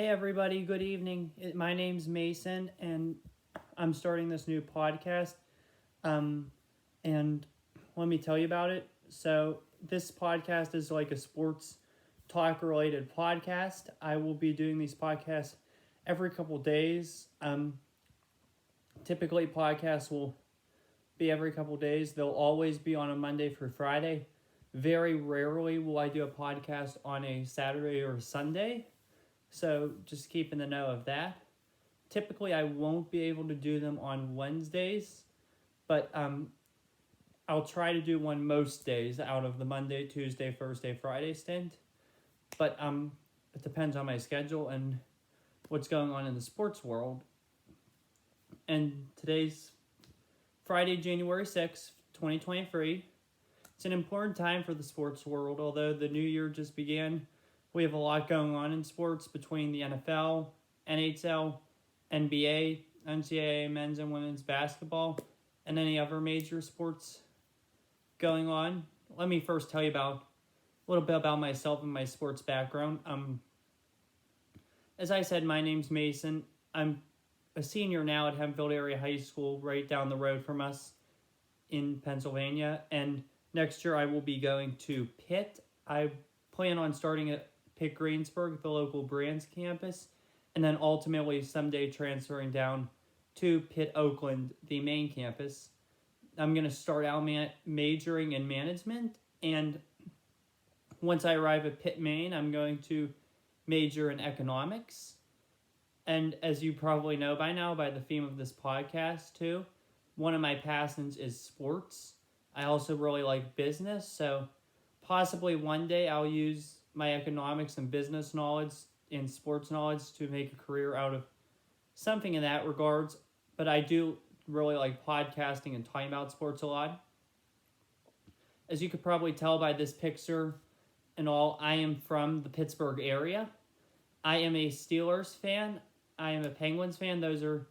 Hey everybody, good evening. My name's Mason and I'm starting this new podcast. And let me tell you about it. So, this podcast is like a sports talk related podcast. I will be doing these podcasts every couple days. Typically, podcasts will be every couple days. They'll always be on a Monday through Friday. Very rarely will I do a podcast on a Saturday or a Sunday. So just keep in the know of that. Typically, I won't be able to do them on Wednesdays, but I'll try to do one most days out of the Monday, Tuesday, Thursday, Friday stint. But it depends on my schedule and what's going on in the sports world. And today's Friday, January 6th, 2023. It's an important time for the sports world, although the new year just began. We have a lot going on in sports between the NFL, NHL, NBA, NCAA men's and women's basketball, and any other major sports going on. Let me first tell you a little bit about myself and my sports background. As I said, my name's Mason. I'm a senior now at Hempfield Area High School, right down the road from us in Pennsylvania. And next year I will be going to Pitt. I plan on starting at Pitt Greensburg, the local Brands campus, and then ultimately someday transferring down to Pitt Oakland, the main campus. I'm going to start out majoring in management, and once I arrive at Pitt, Maine, I'm going to major in economics. And as you probably know by now, by the theme of this podcast too, one of my passions is sports. I also really like business, so possibly one day I'll use my economics and business knowledge and sports knowledge to make a career out of something in that regards. But I do really like podcasting and talking about sports a lot. As you could probably tell by this picture and all, I am from the Pittsburgh area. I am a Steelers fan. I am a Penguins fan. Those are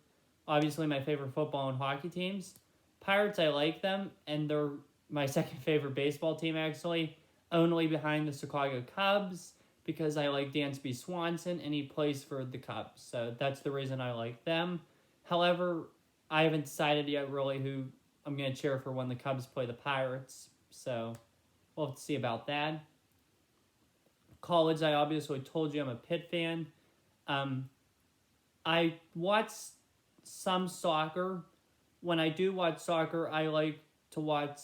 obviously my favorite football and hockey teams. Pirates, I like them, and they're my second favorite baseball team, actually, only behind the Chicago Cubs, because I like Dansby Swanson, and he plays for the Cubs, so that's the reason I like them. However, I haven't decided yet really who I'm going to cheer for when the Cubs play the Pirates, so we'll have to see about that. College, I obviously told you I'm a Pitt fan. I watch some soccer. When I do watch soccer, I like to watch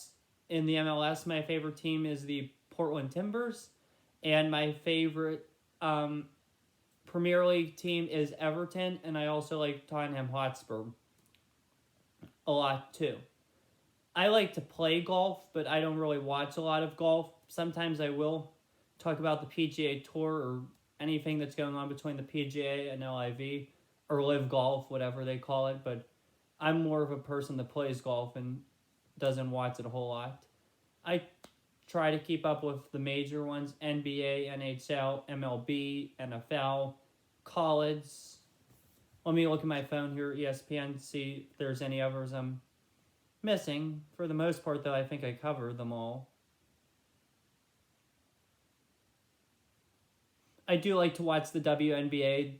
in the MLS. My favorite team is the Portland Timbers, and my favorite Premier League team is Everton, and I also like Tottenham Hotspur a lot too. I like to play golf, but I don't really watch a lot of golf. Sometimes I will talk about the PGA Tour or anything that's going on between the PGA and LIV, or Live Golf, whatever they call it, but I'm more of a person that plays golf and doesn't watch it a whole lot. I try to keep up with the major ones: NBA, NHL, MLB, NFL, college. Let me look at my phone here, ESPN, see if there's any others I'm missing. For the most part, though, I think I covered them all. I do like to watch the WNBA,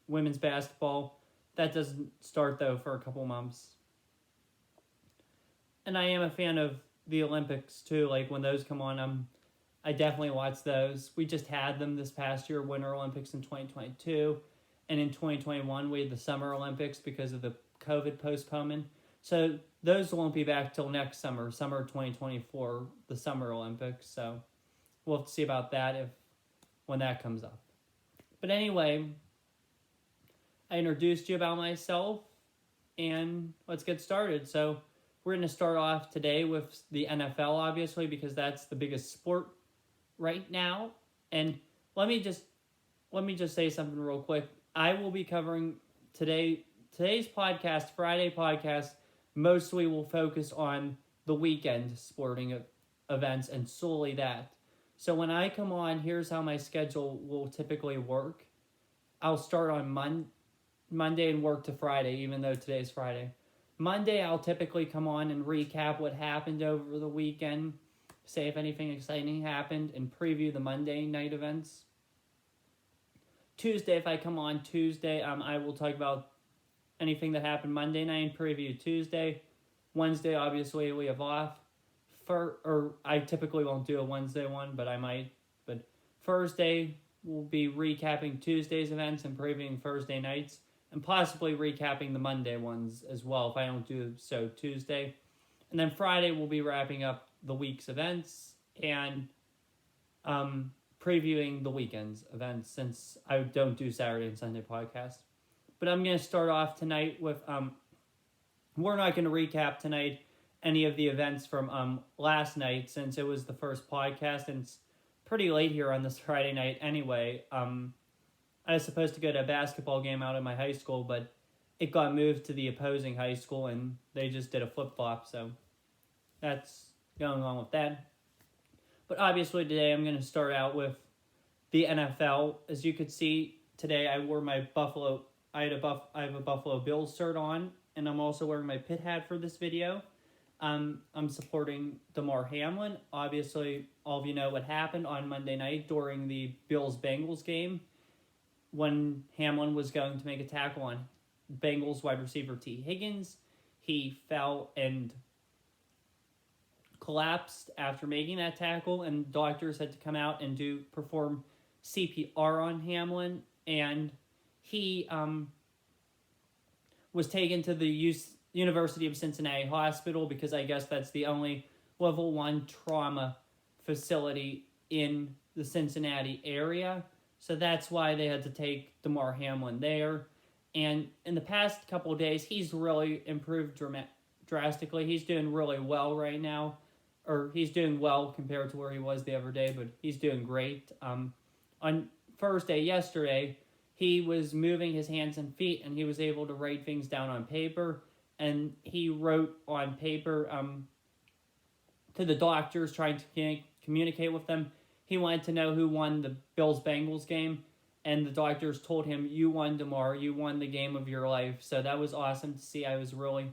women's basketball. That doesn't start, though, for a couple months. And I am a fan of the Olympics, too. Like, when those come on, I definitely watch those. We just had them this past year, Winter Olympics in 2022. And in 2021, we had the Summer Olympics because of the COVID postponement. So those won't be back till next summer 2024, the Summer Olympics. So we'll have to see about that when that comes up. But anyway, I introduced you about myself, and let's get started. So we're going to start off today with the NFL, obviously, because that's the biggest sport right now. And let me just say something real quick. I will be covering today's podcast, Friday podcast, mostly will focus on the weekend sporting events and solely that. So when I come on, here's how my schedule will typically work. I'll start on Monday and work to Friday, even though today's Friday. Monday, I'll typically come on and recap what happened over the weekend, say if anything exciting happened, and preview the Monday night events. Tuesday, if I come on Tuesday, I will talk about anything that happened Monday night, preview Tuesday. Wednesday, obviously, we have off. I typically won't do a Wednesday one, but I might. But Thursday, we'll be recapping Tuesday's events and previewing Thursday nights, and possibly recapping the Monday ones as well if I don't do so Tuesday. And then Friday, we'll be wrapping up the week's events and previewing the weekend's events, since I don't do Saturday and Sunday podcasts. But I'm going to start off tonight with, we're not going to recap tonight any of the events from last night, since it was the first podcast, and it's pretty late here on this Friday night anyway. I was supposed to go to a basketball game out at my high school, but it got moved to the opposing high school, and they just did a flip-flop, so that's going on with that. But obviously today I'm going to start out with the NFL. As you could see, today I wore my I have a Buffalo Bills shirt on, and I'm also wearing my pit hat for this video. I'm supporting Damar Hamlin. Obviously, all of you know what happened on Monday night during the Bills-Bengals game when Hamlin was going to make a tackle on Bengals wide receiver T. Higgins. He fell and collapsed after making that tackle, and doctors had to come out and perform CPR on Hamlin, and he was taken to the University of Cincinnati Hospital, because I guess that's the only level 1 trauma facility in the Cincinnati area. So that's why they had to take Damar Hamlin there. And in the past couple of days, he's really improved drastically. He's doing really well right now. Or he's doing well compared to where he was the other day, but he's doing great. On Thursday, yesterday, he was moving his hands and feet, and he was able to write things down on paper. And he wrote on paper to the doctors, trying to communicate with them. He wanted to know who won the Bills-Bengals game, and the doctors told him, "You won, Damar. You won the game of your life." So that was awesome to see. I was really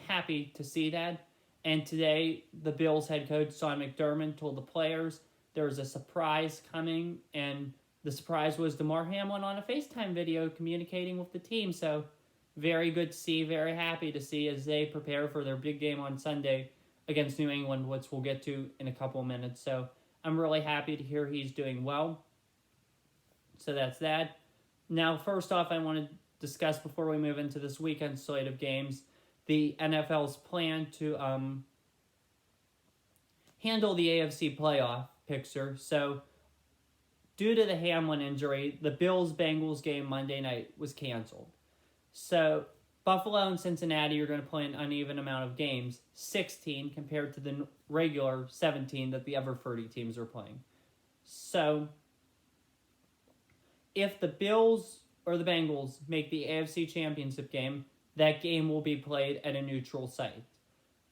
happy to see that. And today, the Bills head coach, Sean McDermott, told the players there was a surprise coming, and the surprise was Damar Hamlin on a FaceTime video communicating with the team. So very good to see, very happy to see as they prepare for their big game on Sunday against New England, which we'll get to in a couple of minutes. So I'm really happy to hear he's doing well. So that's that. Now, first off, I want to discuss, before we move into this weekend's slate of games, the NFL's plan to handle the AFC playoff picture. So, due to the Hamlin injury, the Bills-Bengals game Monday night was canceled. So, Buffalo and Cincinnati are going to play an uneven amount of games, 16 compared to the regular 17 that the other 30 teams are playing. So, if the Bills or the Bengals make the AFC Championship game, that game will be played at a neutral site,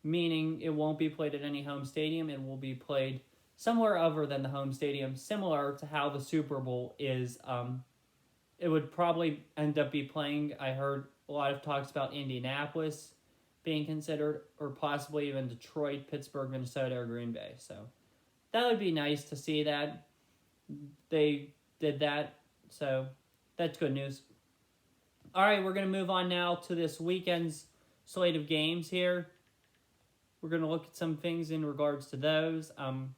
meaning it won't be played at any home stadium. It will be played somewhere other than the home stadium, similar to how the Super Bowl is. It would probably end up be playing, I heard a lot of talks about Indianapolis being considered, or possibly even Detroit, Pittsburgh, Minnesota, or Green Bay. So that would be nice to see that they did that. So that's good news. All right, we're going to move on now to this weekend's slate of games here. We're going to look at some things in regards to those. I'll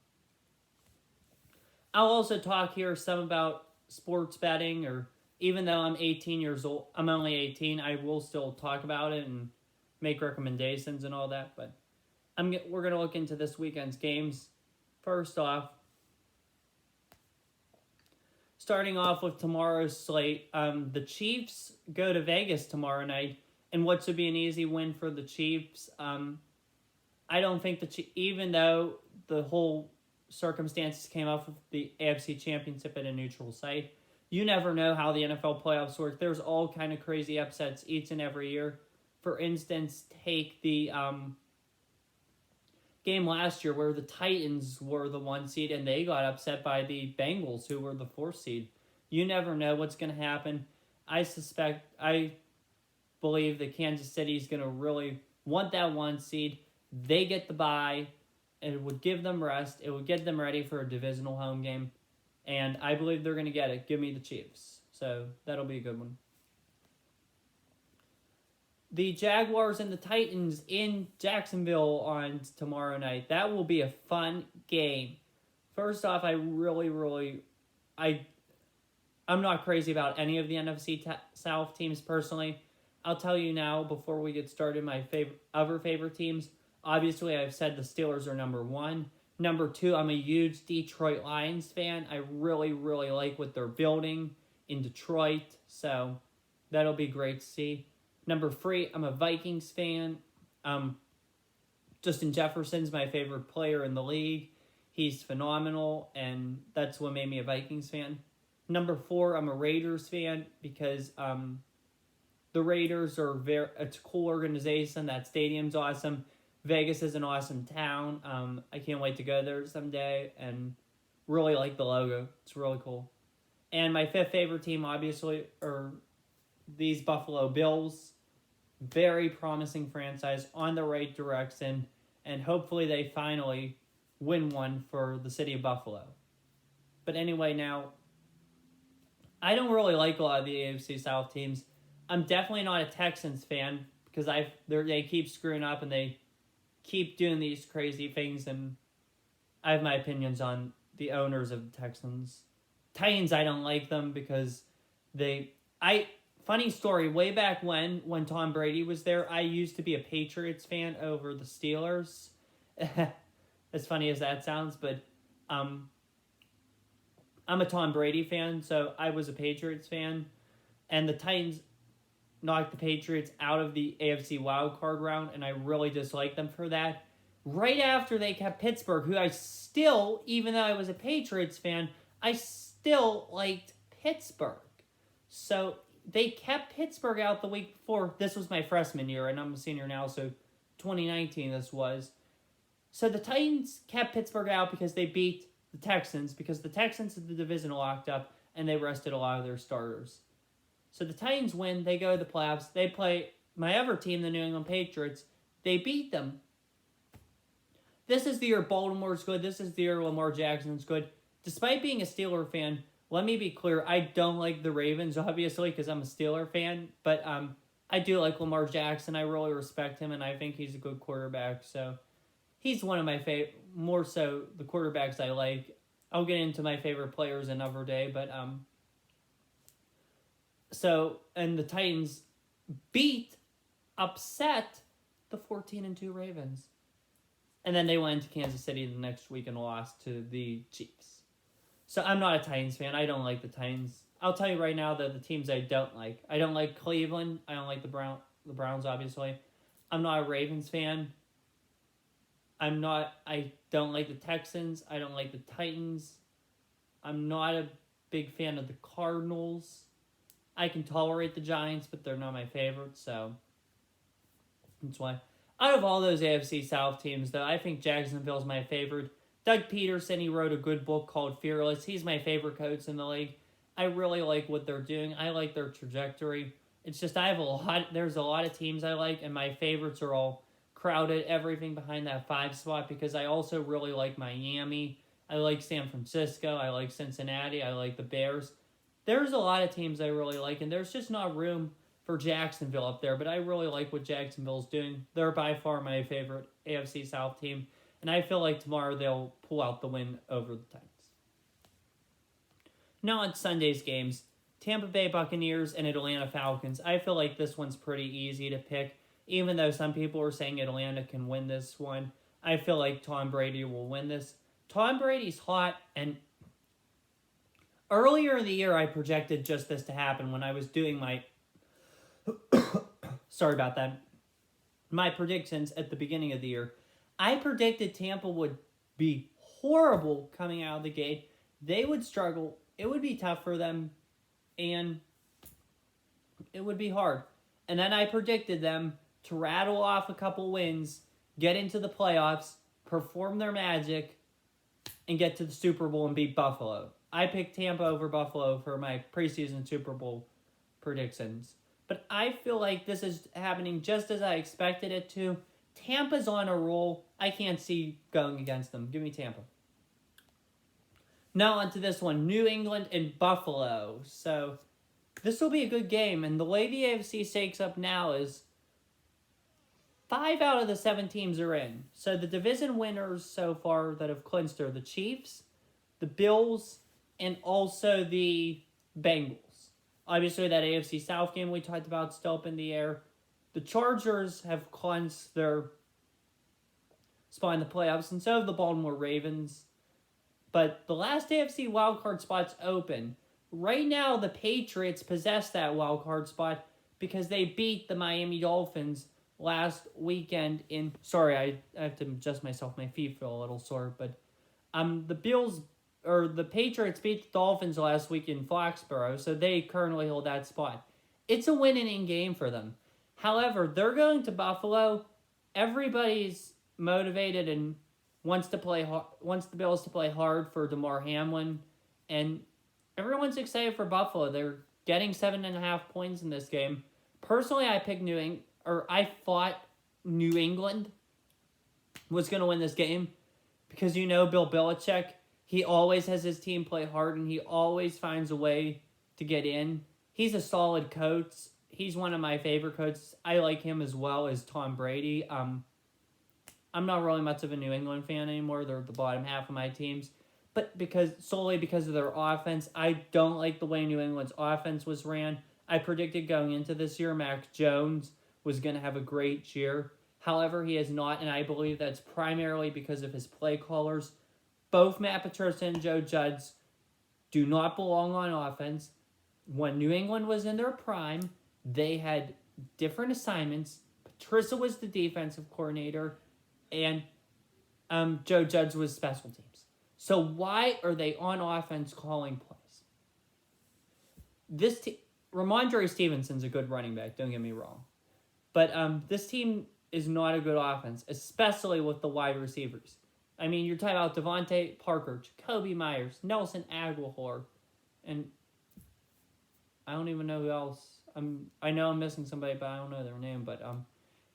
also talk here some about sports betting, or even though I'm 18 years old, I'm only 18, I will still talk about it and make recommendations and all that. But we're going to look into this weekend's games. First off, starting off with tomorrow's slate, the Chiefs go to Vegas tomorrow night, and what should be an easy win for the Chiefs. I don't think even though the whole circumstances came up with the AFC Championship at a neutral site, you never know how the NFL playoffs work. There's all kind of crazy upsets each and every year. For instance, take the game last year where the Titans were the 1 seed and they got upset by the Bengals, who were the 4th seed. You never know what's going to happen. I believe that Kansas City is going to really want that 1 seed. They get the bye. It would give them rest. It would get them ready for a divisional home game. And I believe they're going to get it. Give me the Chiefs. So that'll be a good one. The Jaguars and the Titans in Jacksonville on tomorrow night. That will be a fun game. First off, I'm not crazy about any of the NFC South teams personally. I'll tell you now before we get started my favorite teams. Obviously, I've said the Steelers are number 1. Number 2, I'm a huge Detroit Lions fan. I really like what they're building in Detroit, so that'll be great to see. Number 3, I'm a Vikings fan. Justin Jefferson's my favorite player in the league. He's phenomenal, and that's what made me a Vikings fan. Number 4, I'm a Raiders fan because the Raiders are it's a cool organization. That stadium's awesome. Vegas is an awesome town. I can't wait to go there someday, and really like the logo. It's really cool. And my 5th favorite team, obviously, are these Buffalo Bills. Very promising franchise, on the right direction, and hopefully they finally win one for the city of Buffalo. But anyway, now, I don't really like a lot of the AFC South teams. I'm definitely not a Texans fan because they keep screwing up and they keep doing these crazy things, and I have my opinions on the owners of the Texans. Titans, I don't like them because funny story, way back when Tom Brady was there, I used to be a Patriots fan over the Steelers. As funny as that sounds, but I'm a Tom Brady fan, so I was a Patriots fan. And the Titans knocked the Patriots out of the AFC wildcard round, and I really dislike them for that. Right after they kept Pittsburgh, who I still, even though I was a Patriots fan, I still liked Pittsburgh. So they kept Pittsburgh out the week before. This was my freshman year, and I'm a senior now, so 2019 this was. So the Titans kept Pittsburgh out because they beat the Texans, because the Texans had the division locked up, and they rested a lot of their starters. So the Titans win, they go to the playoffs, they play my other team, the New England Patriots, they beat them. This is the year Baltimore's good, this is the year Lamar Jackson's good. Despite being a Steeler fan, let me be clear, I don't like the Ravens, obviously, because I'm a Steeler fan, but I do like Lamar Jackson, I really respect him, and I think he's a good quarterback, so he's one of my favorite, more so the quarterbacks I like. I'll get into my favorite players another day, but and the Titans upset the 14-2 Ravens. And then they went to Kansas City the next week and lost to the Chiefs. So I'm not a Titans fan. I don't like the Titans. I'll tell you right now the teams I don't like. I don't like Cleveland. I don't like the Browns, obviously. I'm not a Ravens fan. I don't like the Texans. I don't like the Titans. I'm not a big fan of the Cardinals. I can tolerate the Giants, but they're not my favorite, so that's why. Out of all those AFC South teams, though, I think Jacksonville's my favorite. Doug Peterson, he wrote a good book called Fearless. He's my favorite coach in the league. I really like what they're doing. I like their trajectory. It's just there's a lot of teams I like, and my favorites are all crowded, everything behind that 5 spot, because I also really like Miami. I like San Francisco. I like Cincinnati. I like the Bears. There's a lot of teams I really like, and there's just not room for Jacksonville up there, but I really like what Jacksonville's doing. They're by far my favorite AFC South team, and I feel like tomorrow they'll pull out the win over the Titans. Now on Sunday's games, Tampa Bay Buccaneers and Atlanta Falcons. I feel like this one's pretty easy to pick, even though some people are saying Atlanta can win this one. I feel like Tom Brady will win this. Tom Brady's hot, and earlier in the year, I projected just this to happen when I was doing my sorry about that. My predictions at the beginning of the year. I predicted Tampa would be horrible coming out of the gate. They would struggle. It would be tough for them, and it would be hard. And then I predicted them to rattle off a couple wins, get into the playoffs, perform their magic, and get to the Super Bowl and beat Buffalo. I picked Tampa over Buffalo for my preseason Super Bowl predictions. But I feel like this is happening just as I expected it to. Tampa's on a roll. I can't see going against them. Give me Tampa. Now on to this one. New England and Buffalo. So this will be a good game. And the way the AFC shakes up now is 5 out of the 7 teams are in. So the division winners so far that have clinched are the Chiefs, the Bills, and also the Bengals. Obviously, that AFC South game we talked about still up in the air. The Chargers have clinched their spot in the playoffs, and so have the Baltimore Ravens. But the last AFC wildcard spot's open. Right now, the Patriots possess that wildcard spot because they beat the Miami Dolphins last weekend in... Sorry, I have to adjust myself. My feet feel a little sore. But the Patriots beat the Dolphins last week in Foxborough, so they currently hold that spot. It's a winning game for them. However, they're going to Buffalo. Everybody's motivated and wants the Bills to play hard for DeMar Hamlin, and everyone's excited for Buffalo. They're getting 7.5 points in this game. Personally, I thought New England was going to win this game because Bill Belichick, he always has his team play hard and he always finds a way to get in. He's a solid coach. He's one of my favorite coaches. I like him as well as Tom Brady. I'm not really much of a New England fan anymore. They're the bottom half of my teams. But solely because of their offense, I don't like the way New England's offense was ran. I predicted going into this year Mac Jones was going to have a great year. However, he has not, and I believe that's primarily because of his play callers. Both Matt Patricia and Joe Judge do not belong on offense. When New England was in their prime, they had different assignments. Patricia was the defensive coordinator, and Joe Judge was special teams. So why are they on offense calling plays? Ramondre Stevenson's a good running back, don't get me wrong. But this team is not a good offense, especially with the wide receivers. I mean, you're talking about Devontae Parker, Jacoby Myers, Nelson Aguilar, and I don't even know who else. I know I'm missing somebody, but I don't know their name. But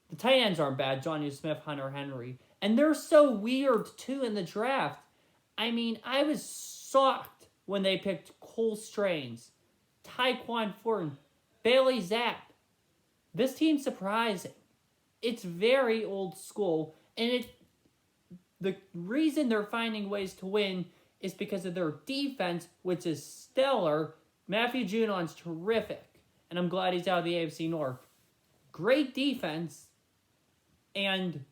the tight ends aren't bad. Johnny Smith, Hunter Henry. And they're so weird, too, in the draft. I mean, I was shocked when they picked Cole Strange, Tyquan Thornton, Bailey Zapp. This team's surprising. It's very old school, and the reason they're finding ways to win is because of their defense, which is stellar. Matthew Judon's terrific, and I'm glad he's out of the AFC North. Great defense, and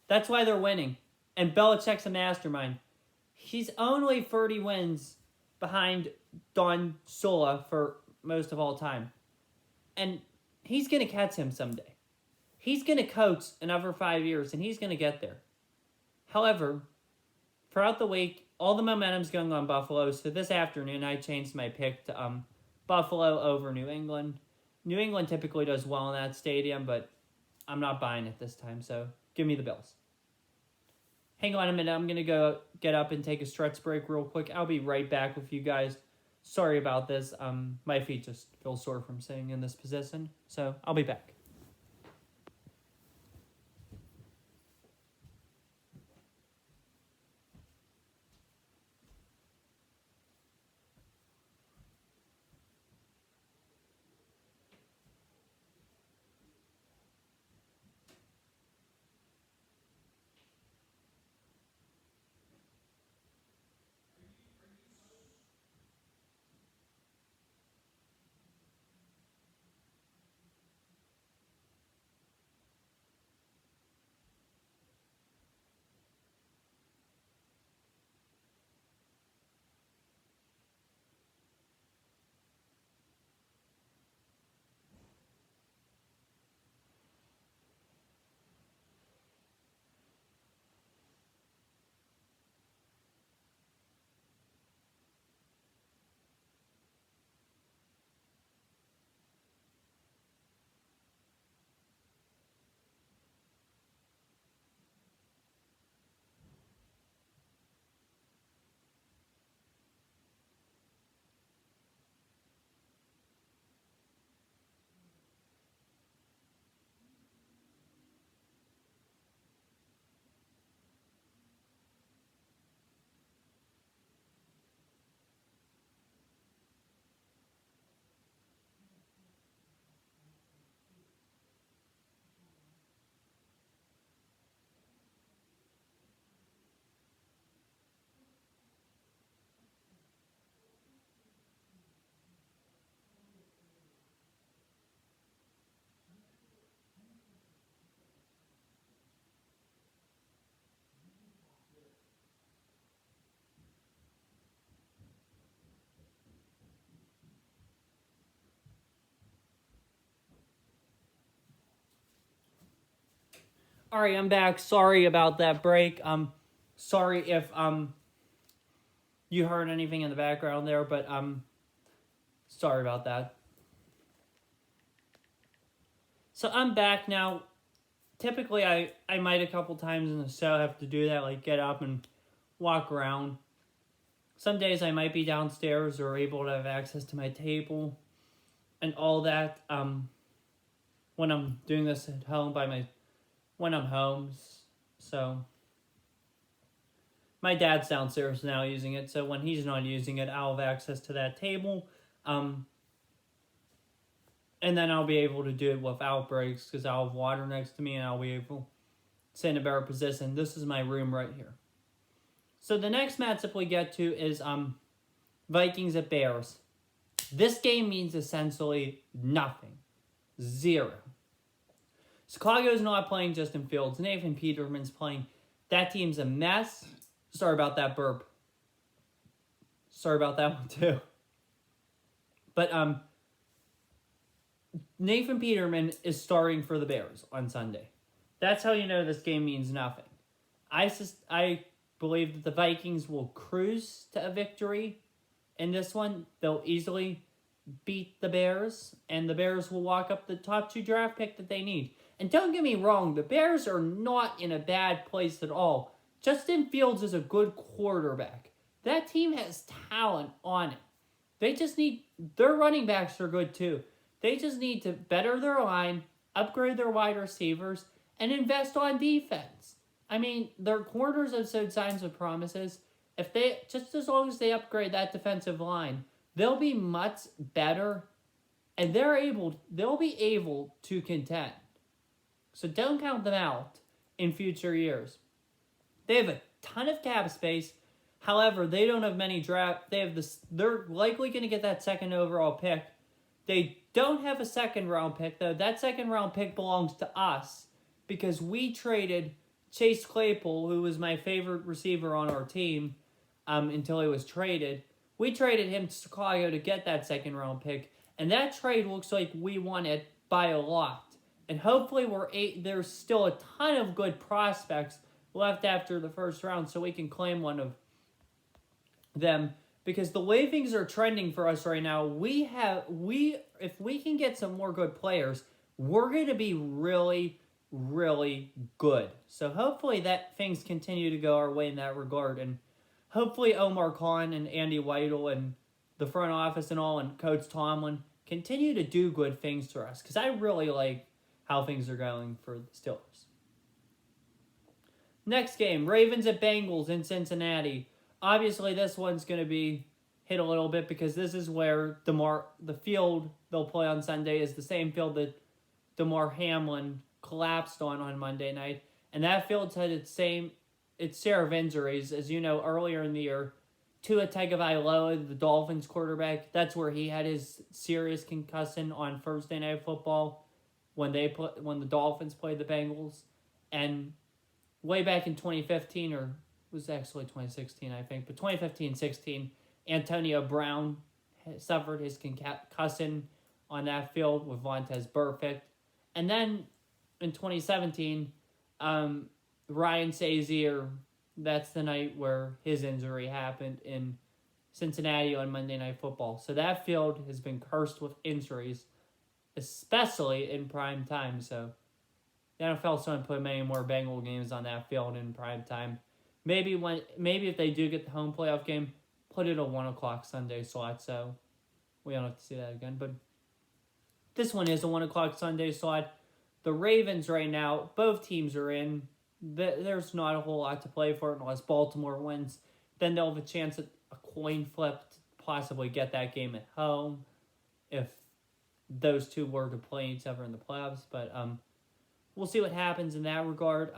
that's why they're winning. And Belichick's a mastermind. He's only 30 wins behind Don Shula for most of all time. And he's going to catch him someday. He's going to coach another 5 years, and he's going to get there. However, throughout the week, all the momentum's going on Buffalo, so this afternoon I changed my pick to Buffalo over New England. New England typically does well in that stadium, but I'm not buying it this time, so give me the Bills. Hang on a minute, I'm going to go get up and take a stretch break real quick. I'll be right back with you guys. Sorry about this. My feet just feel sore from sitting in this position, so I'll be back. All right, I'm back. Sorry about that break. Sorry if you heard anything in the background there, but sorry about that. So I'm back now. Typically, I might a couple times in the show have to do that, like get up and walk around. Some days I might be downstairs or able to have access to my table and all that. When I'm doing this at home when I'm home. So my dad's downstairs now using it, so when he's not using it, I'll have access to that table. And then I'll be able to do it without breaks because I'll have water next to me and I'll be able to sit in a better position. This is my room right here. So the next matchup we get to is Vikings at Bears. This game means essentially nothing. 0. Chicago's not playing Justin Fields. Nathan Peterman's playing. That team's a mess. Sorry about that burp. Sorry about that one too. But Nathan Peterman is starting for the Bears on Sunday. That's how you know this game means nothing. I believe that the Vikings will cruise to a victory in this one. They'll easily beat the Bears, and the Bears will walk up the top 2 draft pick that they need. And don't get me wrong, the Bears are not in a bad place at all. Justin Fields is a good quarterback. That team has talent on it. Their running backs are good too. They just need to better their line, upgrade their wide receivers, and invest on defense. I mean, their corners have showed signs of promises. Just as long as they upgrade that defensive line, they'll be much better, and they'll be able to contend. So don't count them out in future years. They have a ton of cap space. However, they don't have many draft. They're likely going to get that second overall pick. They don't have a second round pick though. That second round pick belongs to us because we traded Chase Claypool, who was my favorite receiver on our team, until he was traded. We traded him to Chicago to get that second round pick, and that trade looks like we won it by a lot. And hopefully there's still a ton of good prospects left after the first round, so we can claim one of them. Because the way things are trending for us right now, if we can get some more good players, we're going to be really, really good. So hopefully that things continue to go our way in that regard. And hopefully Omar Khan and Andy Weidel and the front office and all and Coach Tomlin continue to do good things for us. Because I really like how things are going for the Steelers. Next game, Ravens at Bengals in Cincinnati. Obviously, this one's going to be hit a little bit because this is where the field they'll play on Sunday is the same field that DeMar Hamlin collapsed on Monday night. And that field's had its share of injuries. As you know, earlier in the year, Tua Tagovailoa, the Dolphins quarterback, that's where he had his serious concussion on Thursday Night Football when the Dolphins played the Bengals. And way back in 2015, or it was actually 2016, I think, but 2015-16, Antonio Brown suffered his concussion on that field with Vontaze Burfict. And then in 2017, Ryan Shazier, that's the night where his injury happened in Cincinnati on Monday Night Football. So that field has been cursed with injuries, especially in prime time. So the NFL's trying to put many more Bengal games on that field in prime time. Maybe if they do get the home playoff game, put it a 1 o'clock Sunday slot, so we don't have to see that again. But this one is a 1 o'clock Sunday slot. The Ravens right now, both teams are in. There's not a whole lot to play for unless Baltimore wins. Then they'll have a chance at a coin flip to possibly get that game at home if those two were to play each other in the playoffs. But we'll see what happens in that regard.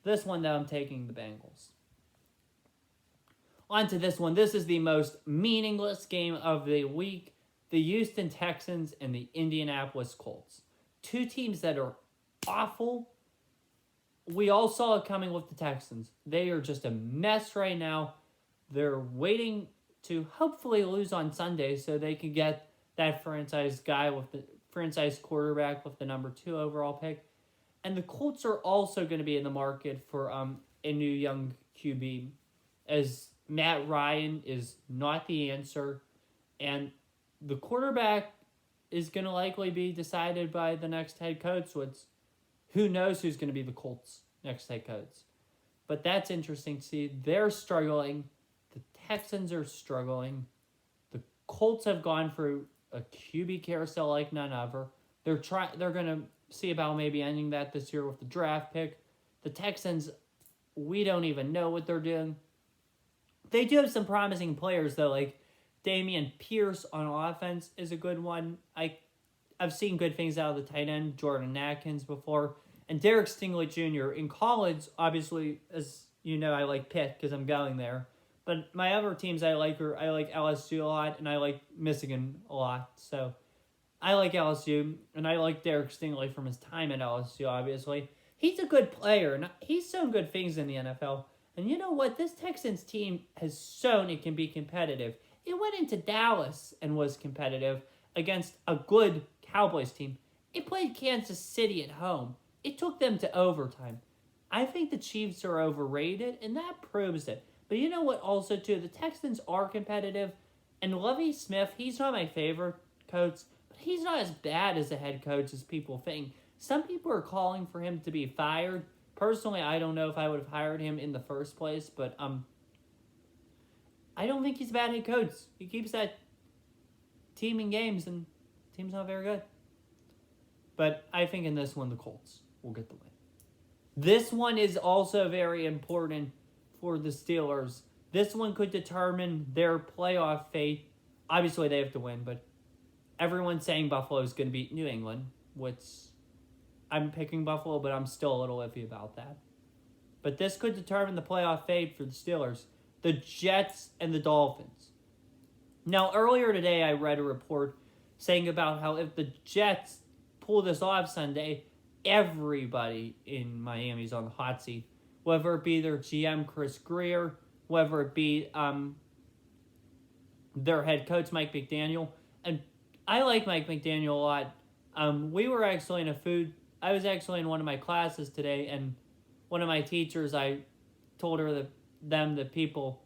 This one, though, I'm taking the Bengals. On to this one. This is the most meaningless game of the week. The Houston Texans and the Indianapolis Colts. Two teams that are awful. We all saw it coming with the Texans. They are just a mess right now. They're waiting to hopefully lose on Sunday so they can get that franchise guy with the franchise quarterback with the number 2 overall pick. And the Colts are also going to be in the market for a new young QB, as Matt Ryan is not the answer, and the quarterback is going to likely be decided by the next head coach. So who knows who's going to be the Colts' next head coach. But that's interesting to see. They're struggling. The Texans are struggling. The Colts have gone through a QB carousel like none other. They're going to see about maybe ending that this year with the draft pick. The Texans, we don't even know what they're doing. They do have some promising players, though, like Damian Pierce on offense is a good one. I've seen good things out of the tight end, Jordan Atkins, before. And Derek Stingley Jr. in college, obviously, as you know, I like Pitt because I'm going there. But my other teams I like LSU a lot, and I like Michigan a lot. So I like LSU, and I like Derek Stingley from his time at LSU, obviously. He's a good player, and he's shown good things in the NFL. And you know what? This Texans team has shown it can be competitive. It went into Dallas and was competitive against a good Cowboys team. It played Kansas City at home. It took them to overtime. I think the Chiefs are overrated, and that proves it. But you know what also, too? The Texans are competitive, and Lovie Smith, he's not my favorite coach, but he's not as bad as a head coach as people think. Some people are calling for him to be fired. Personally, I don't know if I would have hired him in the first place, but I don't think he's a bad head coach. He keeps that team in games, and the team's not very good. But I think in this one, the Colts will get the win. This one is also very important for the Steelers. This one could determine their playoff fate. Obviously, they have to win, but everyone's saying Buffalo is going to beat New England, which I'm picking Buffalo, but I'm still a little iffy about that. But this could determine the playoff fate for the Steelers, the Jets, and the Dolphins. Now, earlier today, I read a report saying about how if the Jets pull this off Sunday, everybody in Miami's on the hot seat, whether it be their GM, Chris Greer, whether it be their head coach, Mike McDaniel. And I like Mike McDaniel a lot. I was actually in one of my classes today, and one of my teachers, I told her that people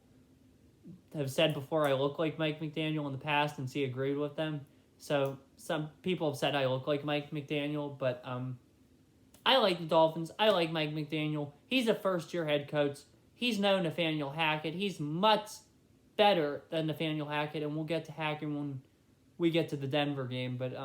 have said before I look like Mike McDaniel in the past, and she agreed with them. So some people have said I look like Mike McDaniel, but I like the Dolphins. I like Mike McDaniel. He's a first-year head coach. He's no Nathaniel Hackett. He's much better than Nathaniel Hackett, and we'll get to Hackett when we get to the Denver game. But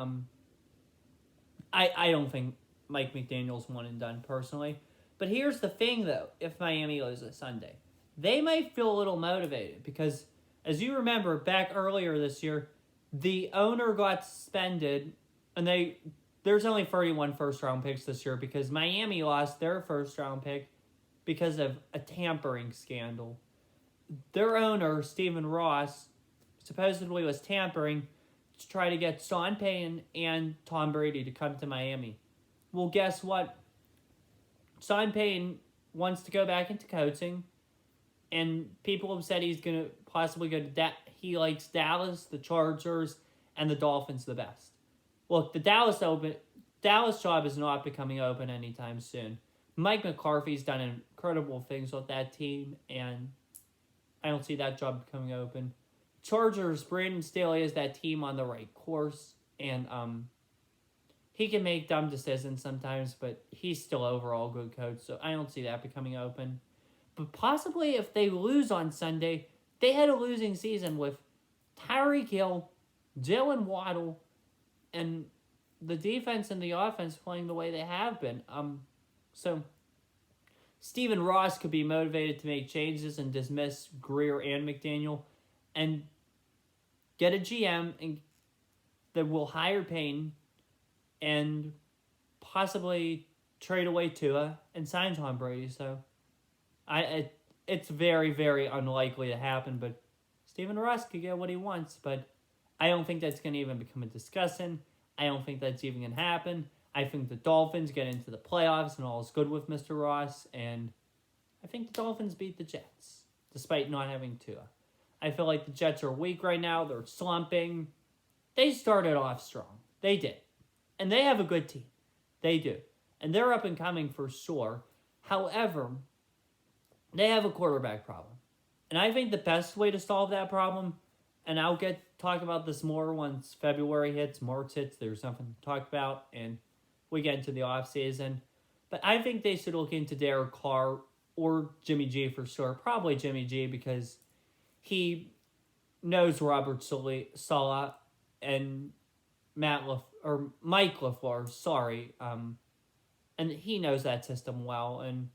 I don't think Mike McDaniel's one and done, personally. But here's the thing, though. If Miami loses Sunday, they might feel a little motivated because, as you remember, back earlier this year, the owner got suspended, and there's only 31 first-round picks this year because Miami lost their first-round pick because of a tampering scandal. Their owner, Stephen Ross, supposedly was tampering to try to get Sean Payton and Tom Brady to come to Miami. Well, guess what? Sean Payton wants to go back into coaching, and people have said he's going to possibly go to he likes Dallas, the Chargers, and the Dolphins the best. Look, the Dallas job is not becoming open anytime soon. Mike McCarthy's done incredible things with that team, and I don't see that job becoming open. Chargers, Brandon Staley has that team on the right course, and he can make dumb decisions sometimes, but he's still overall a good coach, so I don't see that becoming open. But possibly if they lose on Sunday, they had a losing season with Tyreek Hill, Jalen Waddle, and the defense and the offense playing the way they have been. So Stephen Ross could be motivated to make changes and dismiss Greer and McDaniel and get a GM that will hire Payne and possibly trade away Tua and sign Tom Brady. So it's very, very unlikely to happen, but Stephen Ross could get what he wants, but I don't think that's going to even become a discussion. I don't think that's even going to happen. I think the Dolphins get into the playoffs and all is good with Mr. Ross, and I think the Dolphins beat the Jets, despite not having Tua. I feel like the Jets are weak right now. They're slumping. They started off strong. They did. And they have a good team. They do. and they're up and coming for sure. However, they have a quarterback problem. And I think the best way to solve that problem, and I'll talk about this more once February hits, March hits, there's something to talk about, and we get into the offseason. But I think they should look into Derek Carr or Jimmy G for sure. Probably Jimmy G because he knows Robert Saleh and Mike LaFleur, sorry. And he knows that system well, and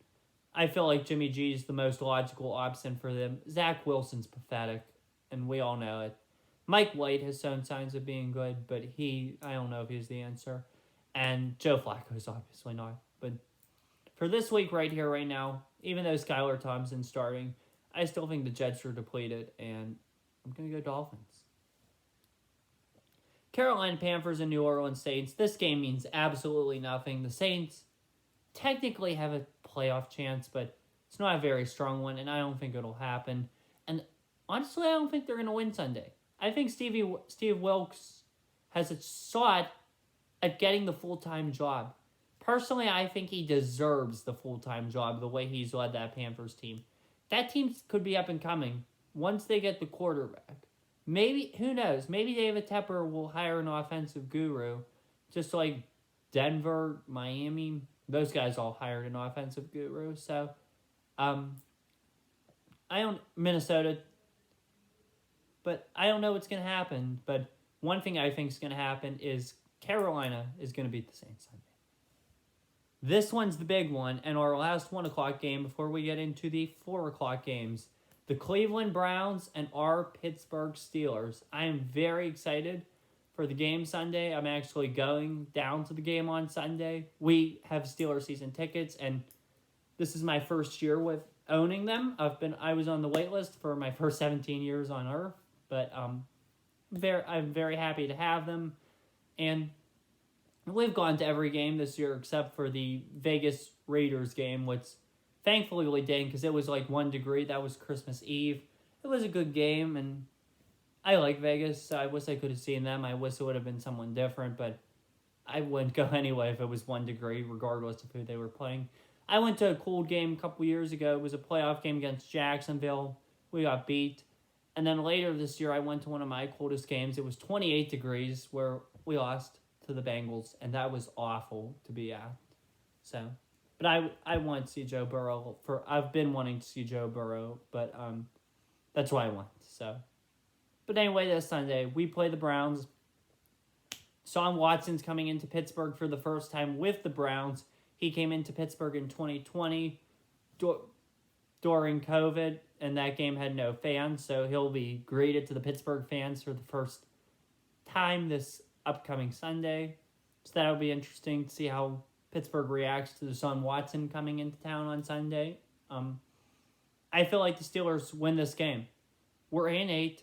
I feel like Jimmy G is the most logical option for them. Zach Wilson's pathetic, and we all know it. Mike White has shown signs of being good, but I don't know if he's the answer. And Joe Flacco's obviously not. But for this week right here, right now, even though Skylar Thompson's starting, I still think the Jets are depleted, and I'm going to go Dolphins. Carolina Panthers and New Orleans Saints. This game means absolutely nothing. The Saints technically have a playoff chance, but it's not a very strong one, and I don't think it'll happen. And honestly, I don't think they're going to win Sunday. I think Steve Wilkes has a shot at getting the full-time job. Personally, I think he deserves the full-time job the way he's led that Panthers team. That team could be up and coming once they get the quarterback. Maybe, who knows, maybe David Tepper will hire an offensive guru, just like Denver, Miami. Those guys all hired an offensive guru. So, Minnesota, but I don't know what's going to happen. But one thing I think is going to happen is Carolina is going to beat the Saints Sunday. This one's the big one, and our last 1 o'clock game before we get into the 4 o'clock games. The Cleveland Browns and our Pittsburgh Steelers. I am very excited for the game Sunday. I'm actually going down to the game on Sunday. We have Steelers season tickets, and this is my first year with owning them. I was on the wait list for my first 17 years on Earth, but I'm very happy to have them. And we've gone to every game this year except for the Vegas Raiders game, which thankfully we didn't because it was like 1 degree. That was Christmas Eve. It was a good game, and I like Vegas, so I wish I could have seen them. I wish it would have been someone different, but I wouldn't go anyway if it was 1 degree, regardless of who they were playing. I went to a cool game a couple years ago. It was a playoff game against Jacksonville. We got beat. And then later this year, I went to one of my coolest games. It was 28 degrees where we lost to the Bengals, and that was awful to be at. So, but I want to see Joe Burrow. I've been wanting to see Joe Burrow, but that's why I went. So, but anyway, this Sunday we play the Browns. Sean Watson's coming into Pittsburgh for the first time with the Browns. He came into Pittsburgh in 2020 during COVID, and that game had no fans, so he'll be greeted to the Pittsburgh fans for the first time this upcoming Sunday. So that'll be interesting to see how Pittsburgh reacts to Deshaun Watson coming into town on Sunday. I feel like the Steelers win this game. We're 8-8.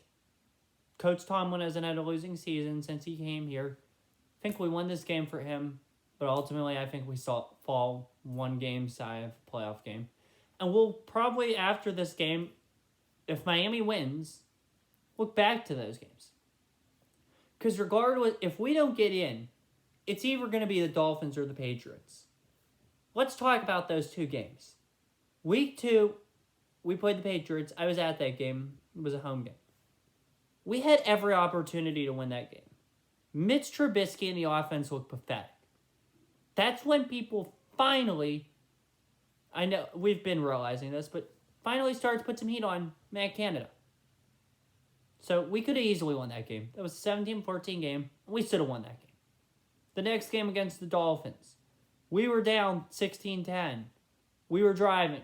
Coach Tomlin hasn't had a losing season since he came here. I think we won this game for him, but ultimately I think we fall 1 game shy of a playoff game. And we'll probably, after this game, if Miami wins, look back to those games. Because regardless, if we don't get in, it's either going to be the Dolphins or the Patriots. Let's talk about those 2 games. Week 2, we played the Patriots. I was at that game. It was a home game. We had every opportunity to win that game. Mitch Trubisky and the offense looked pathetic. That's when people finally, I know we've been realizing this, but finally started to put some heat on Matt Canada. So we could have easily won that game. That was a 17-14 game. We should have won that game. The next game against the Dolphins, we were down 16-10. We were driving.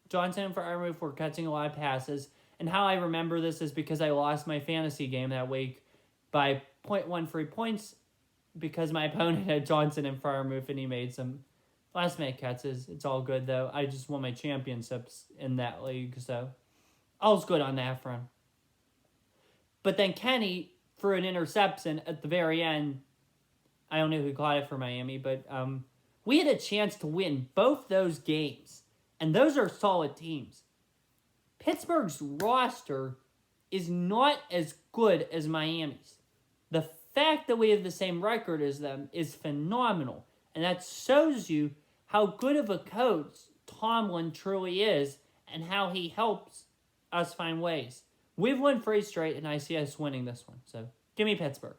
Johnson and Freiermuth were catching a lot of passes. And how I remember this is because I lost my fantasy game that week by 0.1 free points because my opponent had Johnson and Freiermuth and he made some last-minute catches. It's all good, though. I just won my championships in that league, so all's good on that front. But then Kenny threw an interception at the very end. I don't know who caught it for Miami, but we had a chance to win both those games. And those are solid teams. Pittsburgh's roster is not as good as Miami's. The fact that we have the same record as them is phenomenal. And that shows you how good of a coach Tomlin truly is and how he helps us find ways. We've won 3 straight, and I see us winning this one. So, give me Pittsburgh.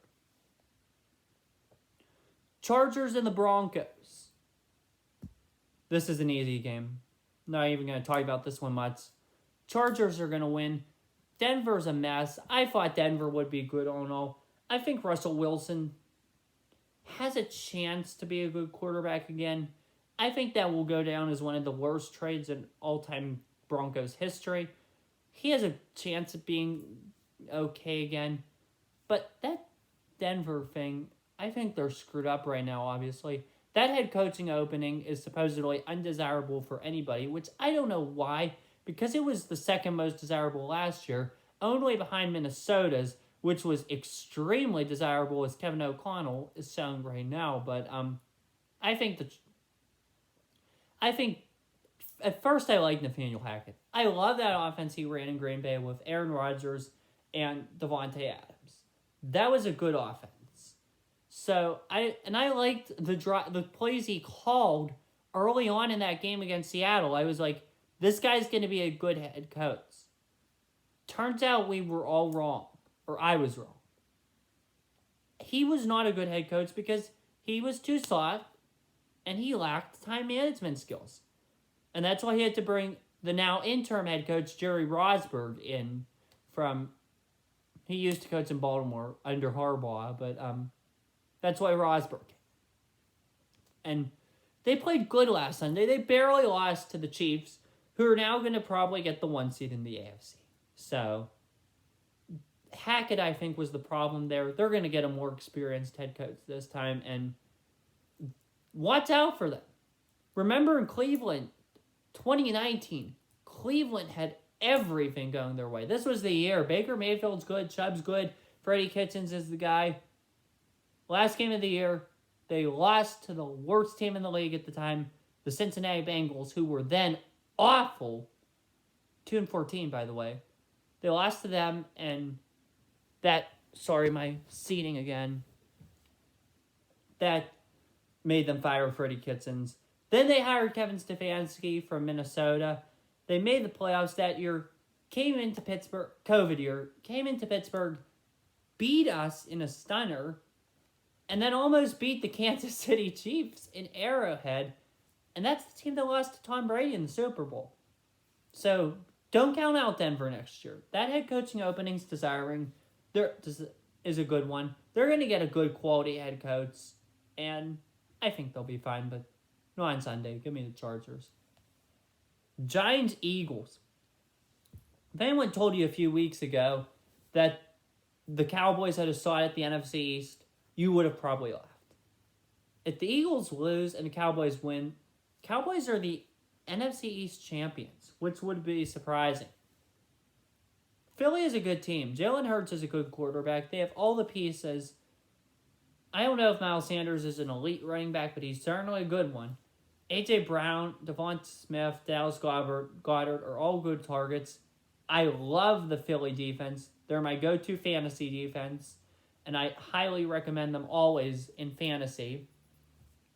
Chargers and the Broncos. This is an easy game. Not even going to talk about this one much. Chargers are going to win. Denver's a mess. I thought Denver would be good on all. I think Russell Wilson has a chance to be a good quarterback again. I think that will go down as one of the worst trades in all-time Broncos history. He has a chance of being okay again. But that Denver thing, I think they're screwed up right now, obviously. That head coaching opening is supposedly undesirable for anybody, which I don't know why, because it was the second most desirable last year, only behind Minnesota's, which was extremely desirable, as Kevin O'Connell is showing right now. But I think at first I like Nathaniel Hackett. I love that offense he ran in Green Bay with Aaron Rodgers and Devontae Adams. That was a good offense. So I liked the plays he called early on in that game against Seattle. I was like, this guy's going to be a good head coach. Turns out we were all wrong, or I was wrong. He was not a good head coach because he was too soft and he lacked time management skills. And that's why he had to bring the now interim head coach, Jerry Rosburg, in from... He used to coach in Baltimore under Harbaugh, but that's why Rosburg. And they played good last Sunday. They barely lost to the Chiefs, who are now going to probably get the 1 seed in the AFC. So, Hackett, I think, was the problem there. They're going to get a more experienced head coach this time, and watch out for them. Remember in Cleveland, 2019, Cleveland had everything going their way. This was the year. Baker Mayfield's good, Chubb's good, Freddie Kitchens is the guy. Last game of the year, they lost to the worst team in the league at the time, the Cincinnati Bengals, who were then awful. 2-14, by the way. They lost to them, and that, sorry, my seating again, that made them fire Freddie Kitchens. Then they hired Kevin Stefanski from Minnesota. They made the playoffs that year, came into Pittsburgh, COVID year, came into Pittsburgh, beat us in a stunner, and then almost beat the Kansas City Chiefs in Arrowhead, and that's the team that lost to Tom Brady in the Super Bowl. So, don't count out Denver next year. That head coaching opening's desiring. Is a good one. They're going to get a good quality head coach, and I think they'll be fine, but not on Sunday. Give me the Chargers. Giants, Eagles. If anyone told you a few weeks ago that the Cowboys had a shot at the NFC East, you would have probably laughed. If the Eagles lose and the Cowboys win, Cowboys are the NFC East champions, which would be surprising. Philly is a good team. Jalen Hurts is a good quarterback. They have all the pieces. I don't know if Miles Sanders is an elite running back, but he's certainly a good one. A.J. Brown, Devonta Smith, Dallas Goedert are all good targets. I love the Philly defense. They're my go-to fantasy defense, and I highly recommend them always in fantasy.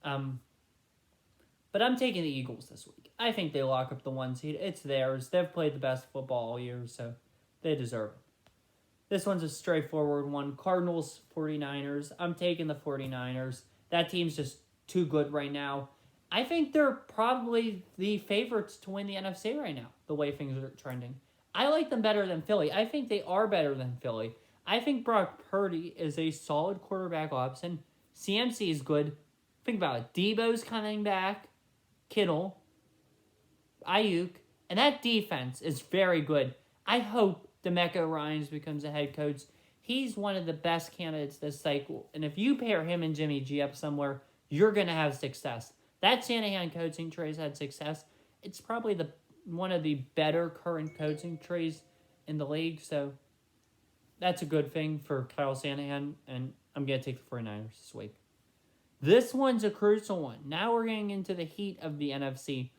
But I'm taking the Eagles this week. I think they lock up the 1 seed. It's theirs. They've played the best football all year, so they deserve it. This one's a straightforward one. Cardinals, 49ers. I'm taking the 49ers. That team's just too good right now. I think they're probably the favorites to win the NFC right now, the way things are trending. I like them better than Philly. I think they are better than Philly. I think Brock Purdy is a solid quarterback option. CMC is good. Think about it. Debo's coming back. Kittle. Ayuk. And that defense is very good. I hope DeMeco Ryans becomes a head coach. He's one of the best candidates this cycle. And if you pair him and Jimmy G up somewhere, you're going to have success. That Shanahan coaching tree has had success. It's probably one of the better current coaching trees in the league. So that's a good thing for Kyle Shanahan. And I'm going to take the 49ers this week. This one's a crucial one. Now we're getting into the heat of the NFC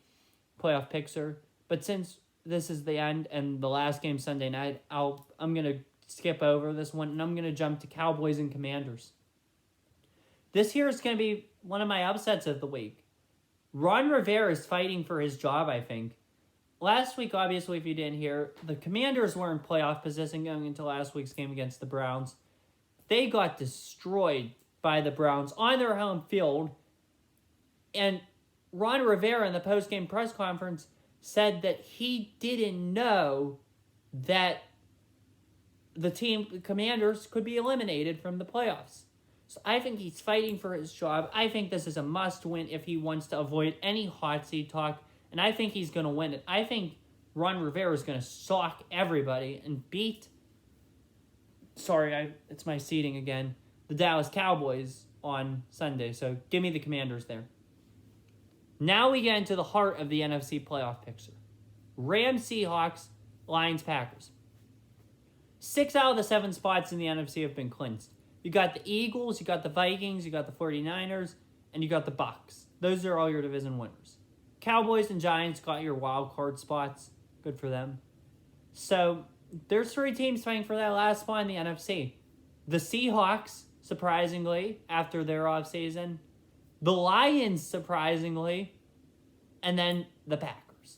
playoff picture. But since this is the end and the last game Sunday night, I'm going to skip over this one. And I'm going to jump to Cowboys and Commanders. This here is going to be one of my upsets of the week. Ron Rivera is fighting for his job, I think. Last week, obviously, if you didn't hear, the Commanders were in playoff position going into last week's game against the Browns. They got destroyed by the Browns on their home field. And Ron Rivera in the post-game press conference said that he didn't know that the Commanders could be eliminated from the playoffs. So I think he's fighting for his job. I think this is a must-win if he wants to avoid any hot seat talk. And I think he's going to win it. I think Ron Rivera is going to sock everybody and beat... it's my seating again. The Dallas Cowboys on Sunday. So give me the Commanders there. Now we get into the heart of the NFC playoff picture. Rams, Seahawks, Lions, Packers. 6 out of the 7 spots in the NFC have been clinched. You got the Eagles, you got the Vikings, you got the 49ers, and you got the Bucs. Those are all your division winners. Cowboys and Giants got your wild card spots. Good for them. So there's 3 teams fighting for that last spot in the NFC. The Seahawks, surprisingly, after their offseason. The Lions, surprisingly. And then the Packers.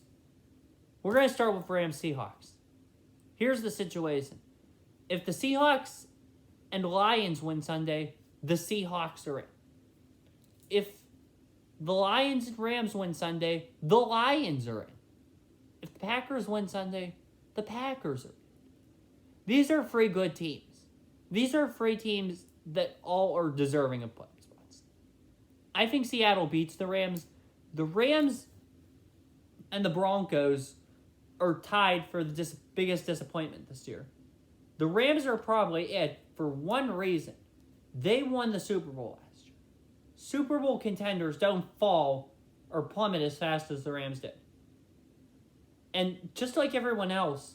We're going to start with Rams Seahawks. Here's the situation. If the Seahawks and Lions win Sunday, the Seahawks are in. If the Lions and Rams win Sunday, the Lions are in. If the Packers win Sunday, the Packers are in. These are 3 good teams. These are 3 teams that all are deserving of playoff spots. I think Seattle beats the Rams. The Rams and the Broncos are tied for the biggest disappointment this year. The Rams are probably it for one reason. They won the Super Bowl last year. Super Bowl contenders don't fall or plummet as fast as the Rams did. And just like everyone else,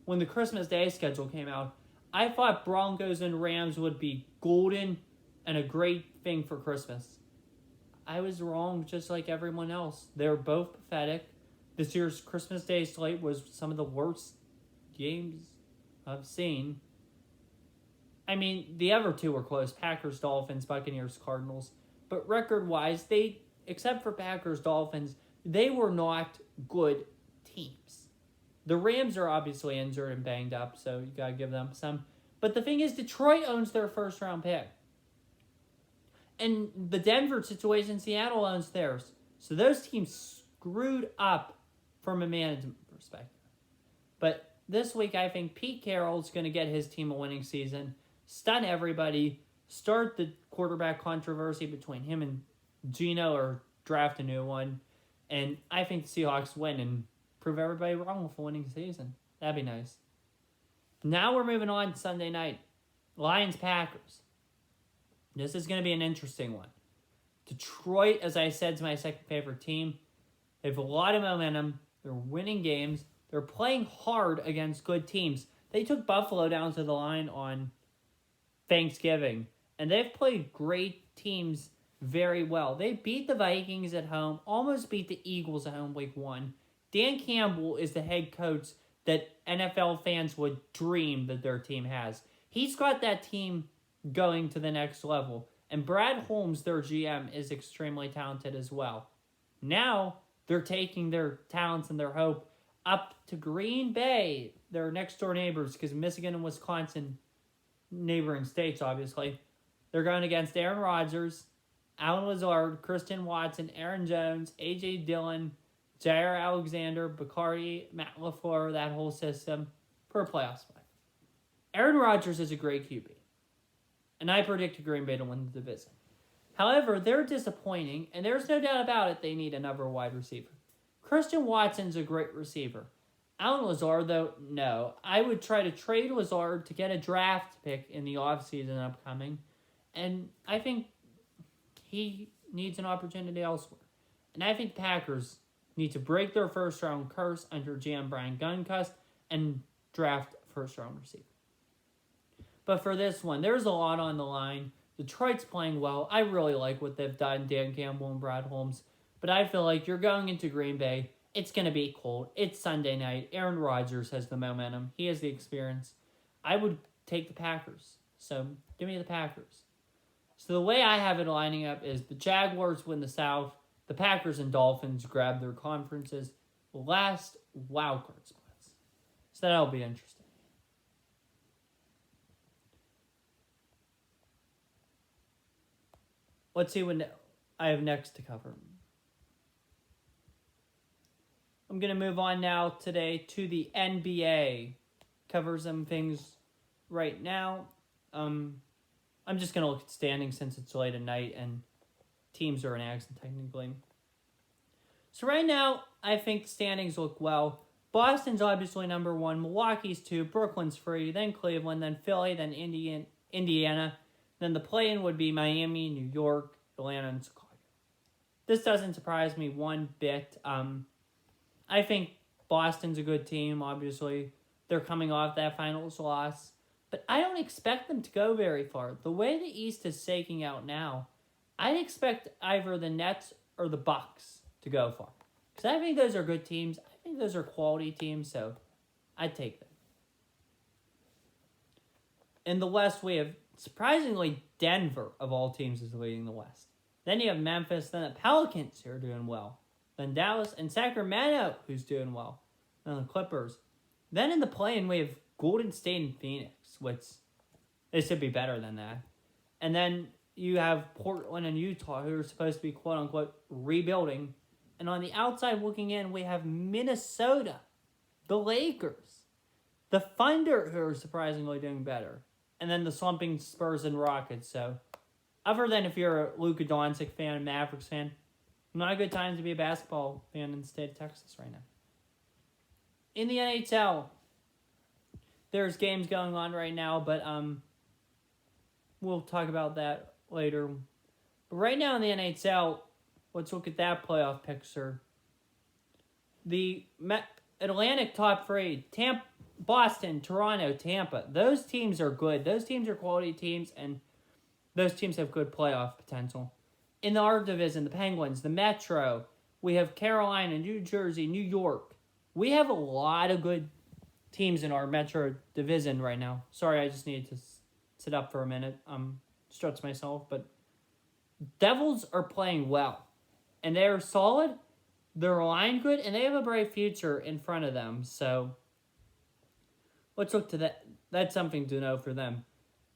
when the Christmas Day schedule came out, I thought Broncos and Rams would be golden and a great thing for Christmas. I was wrong just like everyone else. They're both pathetic. This year's Christmas Day slate was some of the worst games I've seen. I mean, the other 2 were close. Packers, Dolphins, Buccaneers, Cardinals. But record-wise, except for Packers, Dolphins, they were not good teams. The Rams are obviously injured and banged up, so you got to give them some. But the thing is, Detroit owns their first-round pick. And the Denver situation, Seattle owns theirs. So those teams screwed up from a management perspective. But this week, I think Pete Carroll's going to get his team a winning season, stun everybody, start the quarterback controversy between him and Geno or draft a new one. And I think the Seahawks win and prove everybody wrong with a winning season. That'd be nice. Now we're moving on to Sunday night. Lions-Packers. This is going to be an interesting one. Detroit, as I said, is my second favorite team. They have a lot of momentum. They're winning games. They're playing hard against good teams. They took Buffalo down to the line on Thanksgiving. And they've played great teams very well. They beat the Vikings at home. Almost beat the Eagles at home week 1. Dan Campbell is the head coach that NFL fans would dream that their team has. He's got that team going to the next level. And Brad Holmes, their GM, is extremely talented as well. Now, they're taking their talents and their hope up to Green Bay, their next-door neighbors, because Michigan and Wisconsin, neighboring states, obviously. They're going against Aaron Rodgers, Alan Lazard, Christian Watson, Aaron Jones, A.J. Dillon, Jair Alexander, Bacardi, Matt LaFleur, that whole system, for a playoff spot. Aaron Rodgers is a great QB. And I predict Green Bay to win the division. However, they're disappointing, and there's no doubt about it they need another wide receiver. Christian Watson's a great receiver. Alan Lazard, though, no. I would try to trade Lazard to get a draft pick in the offseason upcoming, and I think he needs an opportunity elsewhere. And I think Packers need to break their first-round curse under GM Brian Gutekunst and draft a first-round receiver. But for this one, there's a lot on the line. Detroit's playing well. I really like what they've done, Dan Campbell and Brad Holmes. But I feel like you're going into Green Bay. It's going to be cold. It's Sunday night. Aaron Rodgers has the momentum. He has the experience. I would take the Packers. So give me the Packers. So the way I have it lining up is the Jaguars win the South. The the Packers and Dolphins grab their conference's last wildcard spots. So that'll be interesting. Let's see what I have next to cover. I'm going to move on now today to the NBA. Cover some things right now. I'm just going to look at standings since it's late at night and teams are in action technically. So right now, I think standings look well. Boston's obviously number 1, Milwaukee's 2, Brooklyn's 3, then Cleveland, then Philly, then Indiana. Then the play-in would be Miami, New York, Atlanta, and Chicago. This doesn't surprise me one bit. I think Boston's a good team, obviously. They're coming off that finals loss. But I don't expect them to go very far. The way the East is shaking out now, I'd expect either the Nets or the Bucks to go far. Because I think those are good teams. I think those are quality teams, so I'd take them. In the West, we have, surprisingly, Denver, of all teams, is leading the West. Then you have Memphis, then the Pelicans, who are doing well. Then Dallas and Sacramento, who's doing well. Then the Clippers. Then in the play-in, we have Golden State and Phoenix, which they should be better than that. And then you have Portland and Utah, who are supposed to be, quote-unquote, rebuilding. And on the outside looking in, we have Minnesota, the Lakers, the Thunder, who are surprisingly doing better. And then the slumping Spurs and Rockets. So, other than if you're a Luka Doncic fan and Mavericks fan, not a good time to be a basketball fan in the state of Texas right now. In the NHL, there's games going on right now, but we'll talk about that later. But right now in the NHL, let's look at that playoff picture. The Atlantic top 3, Boston, Toronto, Tampa. Those teams are good. Those teams are quality teams, and those teams have good playoff potential. In our division, the Penguins, the Metro, we have Carolina, New Jersey, New York. We have a lot of good teams in our Metro division right now. Sorry, I just needed to sit up for a minute, stretch myself, but Devils are playing well, and they're solid, they're aligned good, and they have a bright future in front of them, so let's look to that. That's something to know for them.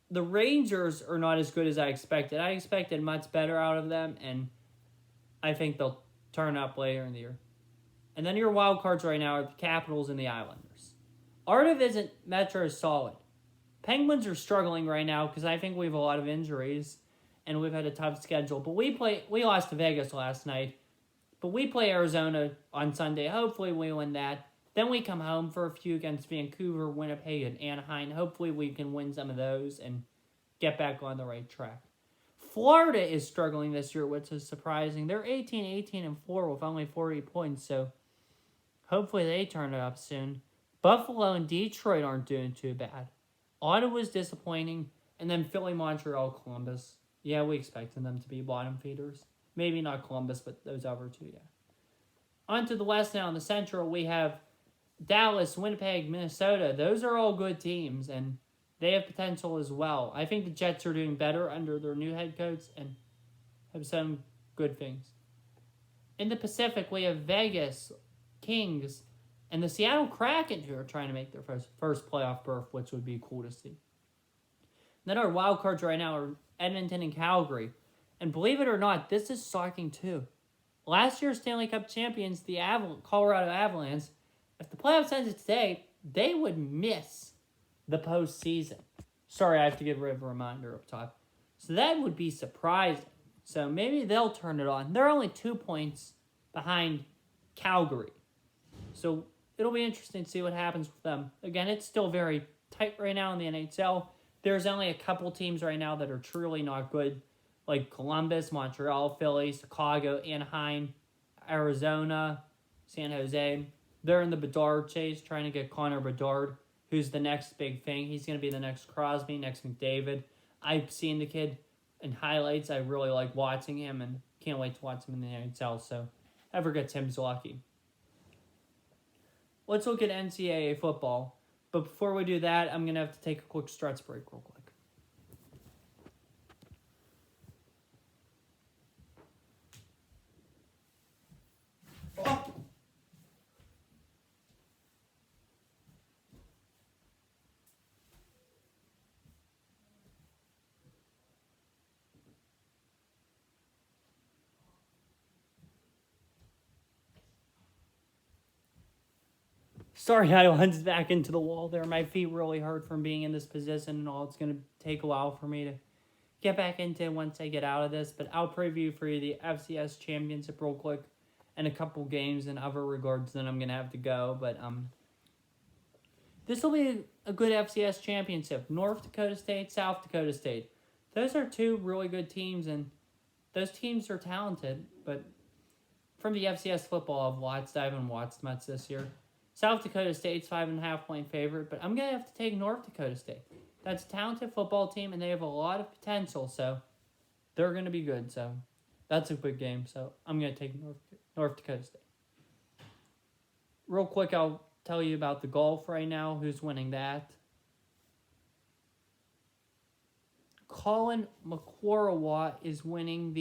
The Rangers are not as good as I expected. I expected much better out of them, and I think they'll turn up later in the year. And then your wild cards right now are the Capitals and the Islanders. Our division, Metro, is solid. Penguins are struggling right now because I think we have a lot of injuries, and we've had a tough schedule. But we lost to Vegas last night, but we play Arizona on Sunday. Hopefully we win that. Then we come home for a few against Vancouver, Winnipeg, and Anaheim. Hopefully we can win some of those and get back on the right track. Florida is struggling this year, which is surprising. They're 18-4 with only 40 points, so hopefully they turn it up soon. Buffalo and Detroit aren't doing too bad. Ottawa's disappointing, and then Philly, Montreal, Columbus. Yeah, we expected them to be bottom feeders. Maybe not Columbus, but those other two, yeah. On to the West now. In the Central, we have Dallas, Winnipeg, Minnesota. Those are all good teams, and they have potential as well. I think the Jets are doing better under their new head coach and have some good things. In the Pacific, we have Vegas, Kings, and the Seattle Kraken, who are trying to make their first playoff berth, which would be cool to see. Then our wild cards right now are Edmonton and Calgary. And believe it or not, this is shocking too. Last year's Stanley Cup champions, the Colorado Avalanche, if the playoffs ended today, they would miss the postseason. Sorry, I have to give a reminder up top. So that would be surprising. So maybe they'll turn it on. They're only 2 points behind Calgary. So it'll be interesting to see what happens with them. Again, it's still very tight right now in the NHL. There's only a couple teams right now that are truly not good, like Columbus, Montreal, Philly, Chicago, Anaheim, Arizona, San Jose. They're in the Bedard chase, trying to get Connor Bedard, who's the next big thing. He's going to be the next Crosby, next McDavid. I've seen the kid in highlights. I really like watching him and can't wait to watch him in the NHL. So, whoever gets him's lucky. Let's look at NCAA football. But before we do that, I'm going to have to take a quick stretch break real quick. Sorry, I lunged back into the wall there. My feet really hurt from being in this position and all. It's going to take a while for me to get back into it once I get out of this. But I'll preview for you the FCS Championship real quick and a couple games in other regards. Then I'm going to have to go. But this will be a good FCS Championship. North Dakota State, South Dakota State. Those are two really good teams, and those teams are talented. But from the FCS football I've watched, I haven't watched much this year. South Dakota State's 5.5-point favorite, but I'm going to have to take North Dakota State. That's a talented football team, and they have a lot of potential, so they're going to be good. So that's a big game, so I'm going to take North Dakota State. Real quick, I'll tell you about the golf right now, who's winning that. Colin McQuarrie is winning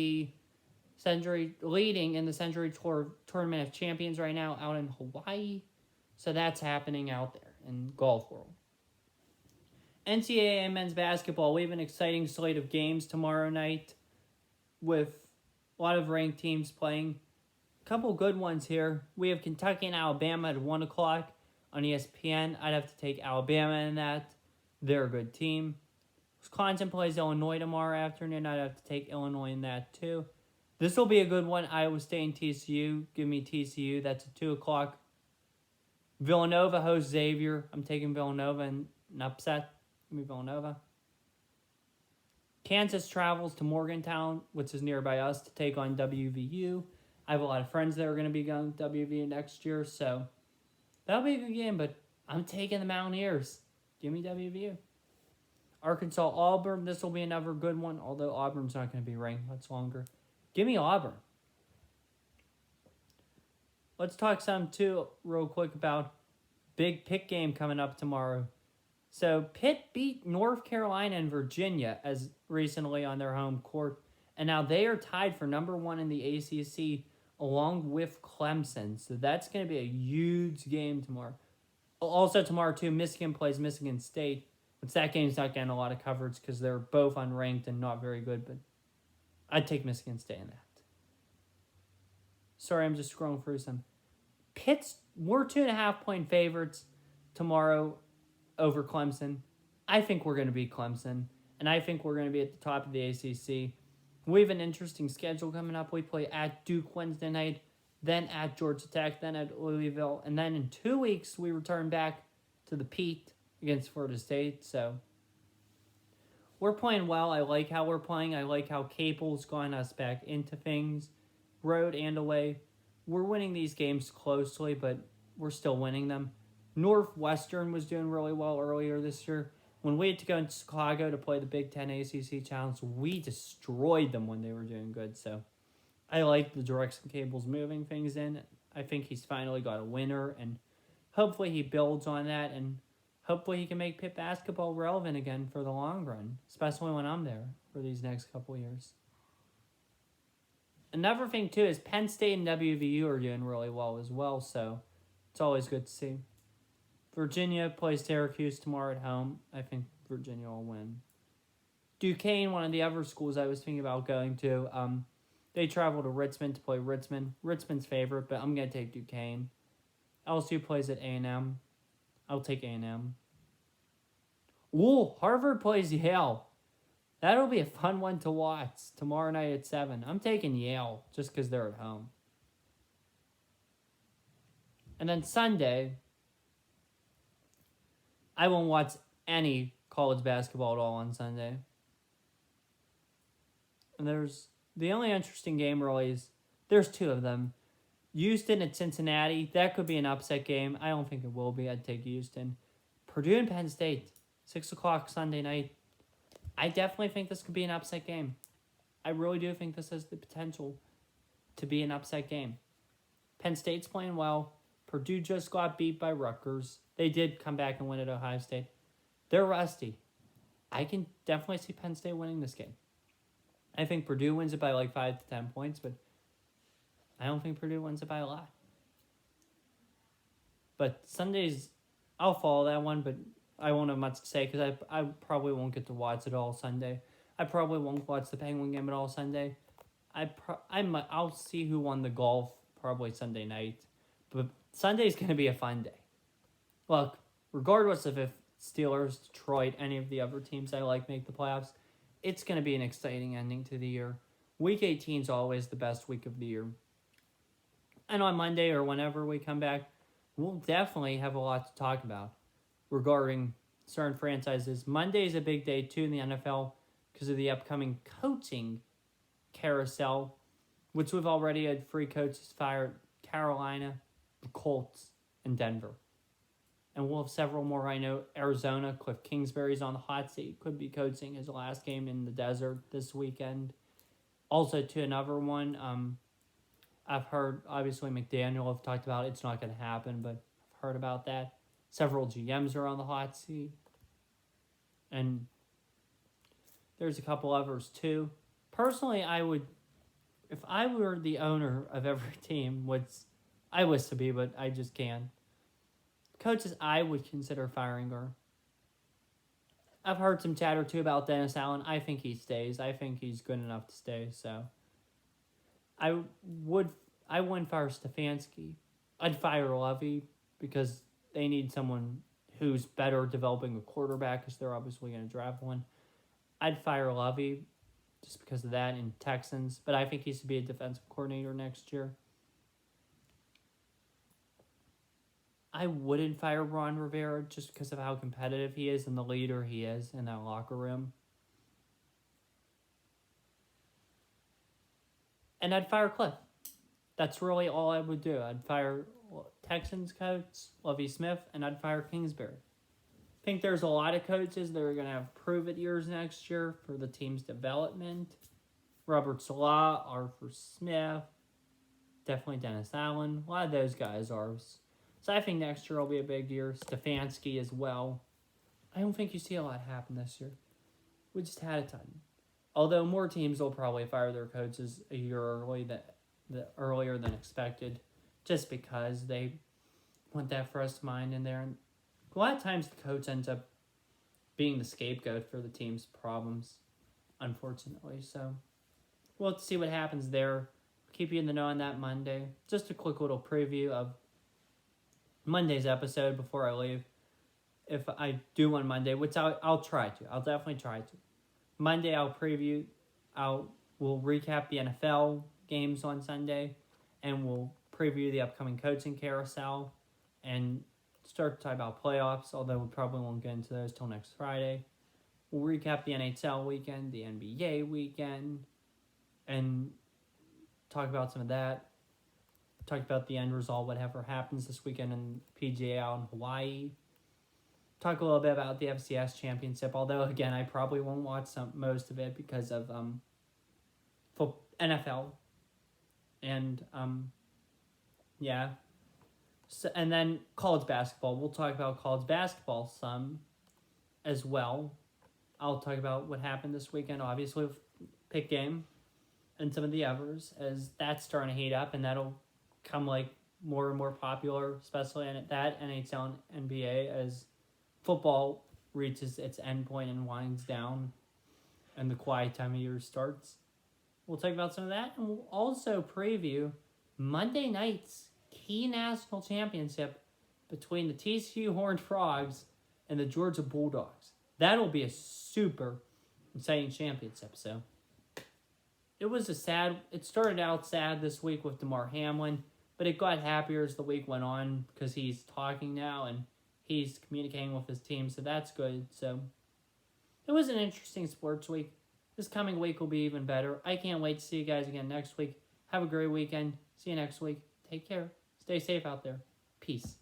leading in the Century Tour Tournament of Champions right now out in Hawaii. So that's happening out there in golf world. NCAA men's basketball, we have an exciting slate of games tomorrow night with a lot of ranked teams playing. A couple good ones here. We have Kentucky and Alabama at 1 o'clock on ESPN. I'd have to take Alabama in that. They're a good team. Wisconsin plays Illinois tomorrow afternoon. I'd have to take Illinois in that too. This will be a good one. Iowa State and TCU. Give me TCU. That's at 2 o'clock. Villanova hosts Xavier. I'm taking Villanova in an upset. Give me Villanova. Kansas travels to Morgantown, which is nearby us, to take on WVU. I have a lot of friends that are going to be going to WVU next year, so that'll be a good game, but I'm taking the Mountaineers. Give me WVU. Arkansas, Auburn. This will be another good one, although Auburn's not going to be ranked much longer. Give me Auburn. Let's talk some, too, real quick about big Pitt game coming up tomorrow. So, Pitt beat North Carolina and Virginia as recently on their home court. And now they are tied for number 1 in the ACC along with Clemson. So, that's going to be a huge game tomorrow. Also, tomorrow, too, Michigan plays Michigan State. But that game's not getting a lot of coverage because they're both unranked and not very good. But I'd take Michigan State in that. Sorry, I'm just scrolling through some. We're 2.5-point favorites tomorrow over Clemson. I think we're going to beat Clemson, and I think we're going to be at the top of the ACC. We have an interesting schedule coming up. We play at Duke Wednesday night, then at Georgia Tech, then at Louisville, and then in 2 weeks we return back to the Pete against Florida State. So we're playing well. I like how we're playing. I like how Capel's gotten us back into things, road and away. We're winning these games closely, but we're still winning them. Northwestern was doing really well earlier this year. When we had to go to Chicago to play the Big Ten ACC Challenge, we destroyed them when they were doing good. So I like the direction Cable's moving things in. I think he's finally got a winner, and hopefully he builds on that, and hopefully he can make Pitt basketball relevant again for the long run, especially when I'm there for these next couple years. Another thing, too, is Penn State and WVU are doing really well as well, so it's always good to see. Virginia plays Syracuse tomorrow at home. I think Virginia will win. Duquesne, one of the other schools I was thinking about going to, they travel to Richmond to play Richmond. Richmond's favorite, but I'm going to take Duquesne. LSU plays at A&M. I'll take A&M. Ooh, Harvard plays Yale. That'll be a fun one to watch tomorrow night at 7. I'm taking Yale just because they're at home. And then Sunday, I won't watch any college basketball at all on Sunday. And the only interesting game really is, there's 2 of them. Houston at Cincinnati, that could be an upset game. I don't think it will be. I'd take Houston. Purdue and Penn State, 6 o'clock Sunday night. I definitely think this could be an upset game. I really do think this has the potential to be an upset game. Penn State's playing well. Purdue just got beat by Rutgers. They did come back and win at Ohio State. They're rusty. I can definitely see Penn State winning this game. I think Purdue wins it by like 5 to 10 points, but I don't think Purdue wins it by a lot. But Sundays, I'll follow that one, but I won't have much to say because I probably won't get to watch it all Sunday. I probably won't watch the Penguin game at all Sunday. I'll see who won the golf probably Sunday night. But Sunday's going to be a fun day. Look, regardless of if Steelers, Detroit, any of the other teams I like make the playoffs, it's going to be an exciting ending to the year. Week 18 is always the best week of the year. And on Monday or whenever we come back, we'll definitely have a lot to talk about regarding certain franchises. Monday is a big day too in the NFL because of the upcoming coaching carousel, which we've already had 3 coaches fired: Carolina, the Colts, and Denver. And we'll have several more. I know Arizona, Cliff Kingsbury's on the hot seat. Could be coaching his last game in the desert this weekend. Also, to another one, I've heard, obviously, McDaniel have talked about it's not going to happen, but I've heard about that. Several GMs are on the hot seat. And there's a couple others, too. Personally, I would, if I were the owner of every team, which I wish to be, but I just can't, coaches I would consider firing are, I've heard some chatter too about Dennis Allen. I think he stays. I think he's good enough to stay. So I wouldn't fire Stefanski. I'd fire Levy because they need someone who's better developing a quarterback because they're obviously going to draft one. I'd fire Levy just because of that in Texans, but I think he should be a defensive coordinator next year. I wouldn't fire Ron Rivera just because of how competitive he is and the leader he is in that locker room. And I'd fire Cliff. That's really all I would do. I'd fire Texans coach, Lovie Smith, and I'd fire Kingsbury. I think there's a lot of coaches that are going to have prove-it years next year for the team's development. Robert Salah, Arthur Smith, definitely Dennis Allen. A lot of those guys are. So I think next year will be a big year. Stefanski as well. I don't think you see a lot happen this year. We just had a ton. Although more teams will probably fire their coaches a year earlier than expected, just because they want that fresh mind in there. And a lot of times the coach ends up being the scapegoat for the team's problems, unfortunately. So we'll have to see what happens there. Keep you in the know on that Monday. Just a quick little preview of Monday's episode before I leave. If I do on Monday, which I'll try to. I'll definitely try to. Monday I'll we'll recap the NFL games on Sunday, and we'll preview the upcoming coaching carousel and start to talk about playoffs, although we probably won't get into those till next Friday. We'll recap the NHL weekend, the NBA weekend, and talk about some of that. Talk about the end result, whatever happens this weekend in PGA out in Hawaii. Talk a little bit about the FCS championship, although, again, I probably won't watch most of it because of NFL. And, yeah. So, and then college basketball. We'll talk about college basketball some as well. I'll talk about what happened this weekend, obviously, with Pick Game and some of the others, as that's starting to heat up, and that'll come like more and more popular, especially in that NHL and NBA, as football reaches its end point and winds down and the quiet time of year starts. We'll talk about some of that, and we'll also preview Monday night's key national championship between the TCU Horned Frogs and the Georgia Bulldogs. That'll be a super exciting championship. So it started out sad this week with DeMar Hamlin, but it got happier as the week went on because he's talking now and he's communicating with his team, so that's good. So it was an interesting sports week. This coming week will be even better. I can't wait to see you guys again next week. Have a great weekend. See you next week. Take care. Stay safe out there. Peace.